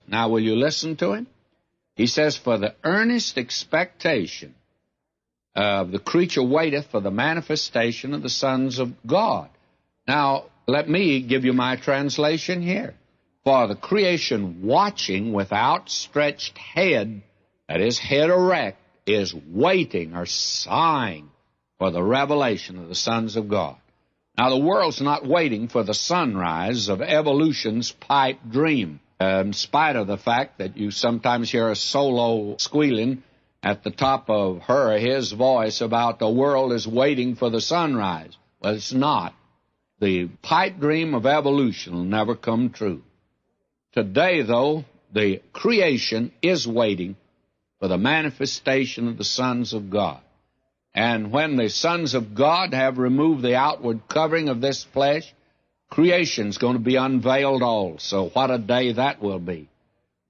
Now, will you listen to him? He says, for the earnest expectation of the creature waiteth for the manifestation of the sons of God. Now, let me give you my translation here. For the creation watching with outstretched head, that is, head erect, is waiting or sighing for the revelation of the sons of God. Now, the world's not waiting for the sunrise of evolution's pipe dream, in spite of the fact that you sometimes hear a solo squealing at the top of her or his voice about the world is waiting for the sunrise. Well, it's not. The pipe dream of evolution will never come true. Today, though, the creation is waiting for the manifestation of the sons of God. And when the sons of God have removed the outward covering of this flesh, creation's going to be unveiled also. What a day that will be.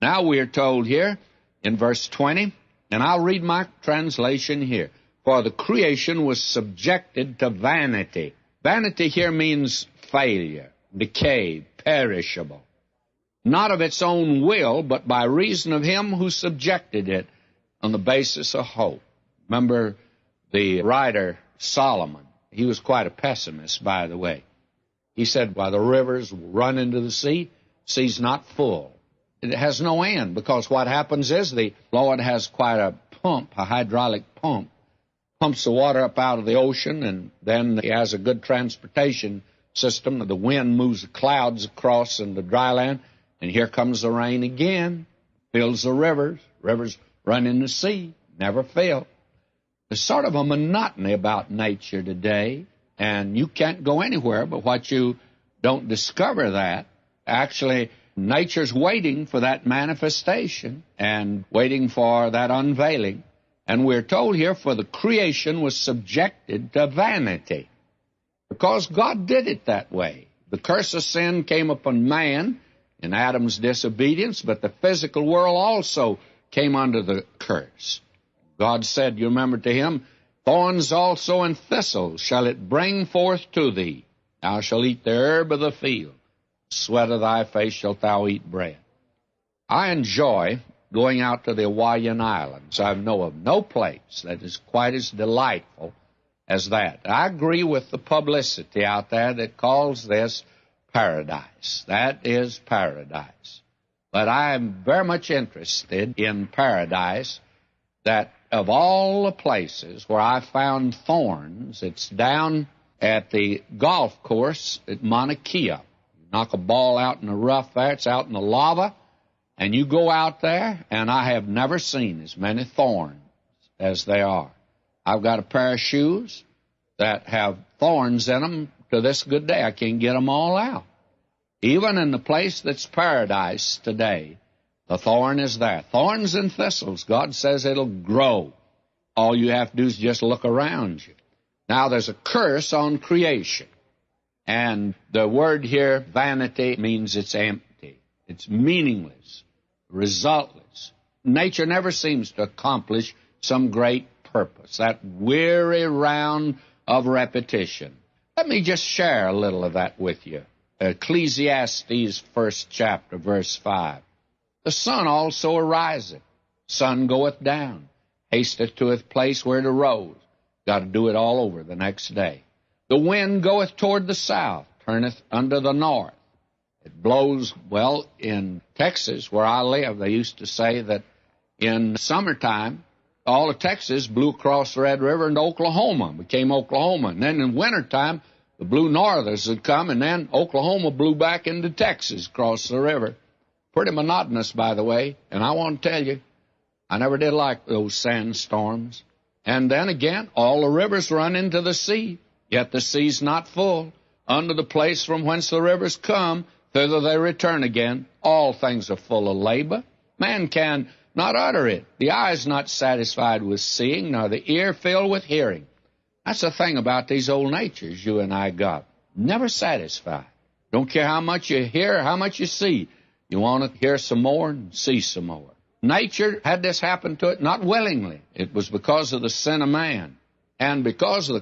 Now we are told here in verse 20, and I'll read my translation here. For the creation was subjected to vanity. Vanity here means failure, decay, perishable. Not of its own will, but by reason of him who subjected it on the basis of hope. Remember the writer Solomon. He was quite a pessimist, by the way. He said, while the rivers run into the sea, sea's not full. It has no end, because what happens is the Lord has quite a pump, a hydraulic pump, pumps the water up out of the ocean, and then he has a good transportation system. The wind moves the clouds across in the dry land, and here comes the rain again, fills the rivers. Rivers run in the sea, never fail. There's sort of a monotony about nature today, and you can't go anywhere but what you don't discover that. Actually, nature's waiting for that manifestation and waiting for that unveiling. And we're told here, for the creation was subjected to vanity, because God did it that way. The curse of sin came upon man in Adam's disobedience, but the physical world also came under the curse. God said, you remember to him, thorns also and thistles shall it bring forth to thee. Thou shalt eat the herb of the field. Sweat of thy face shalt thou eat bread. I enjoy going out to the Hawaiian Islands. I know of no place that is quite as delightful as that. I agree with the publicity out there that calls this paradise. That is paradise. But I am very much interested in paradise, that of all the places where I found thorns, it's down at the golf course at Mauna Kea. You knock a ball out in the rough there, it's out in the lava, and you go out there, and I have never seen as many thorns as there are. I've got a pair of shoes that have thorns in them to this good day. I can't get them all out. Even in the place that's paradise today, the thorn is there. Thorns and thistles, God says it'll grow. All you have to do is just look around you. Now, there's a curse on creation. And the word here, vanity, means it's empty. It's meaningless, resultless. Nature never seems to accomplish some great purpose, that weary round of repetition. Let me just share a little of that with you. Ecclesiastes, 1st chapter, verse 5. The sun also ariseth, sun goeth down, hasteth to his place where it arose. Got to do it all over the next day. The wind goeth toward the south, turneth unto the north. It blows, well, in Texas, where I live, they used to say that in summertime, all of Texas blew across the Red River into Oklahoma, became Oklahoma. And then in wintertime, the blue northers would come, and then Oklahoma blew back into Texas across the river. Pretty monotonous, by the way, and I want to tell you, I never did like those sandstorms. And then again, all the rivers run into the sea, yet the sea's not full. Unto the place from whence the rivers come, thither they return again. All things are full of labor. Man can not utter it. The eye is not satisfied with seeing, nor the ear filled with hearing. That's the thing about these old natures you and I got. Never satisfied. Don't care how much you hear, how much you see. You want to hear some more and see some more. Nature had this happen to it not willingly. It was because of the sin of man. And because of the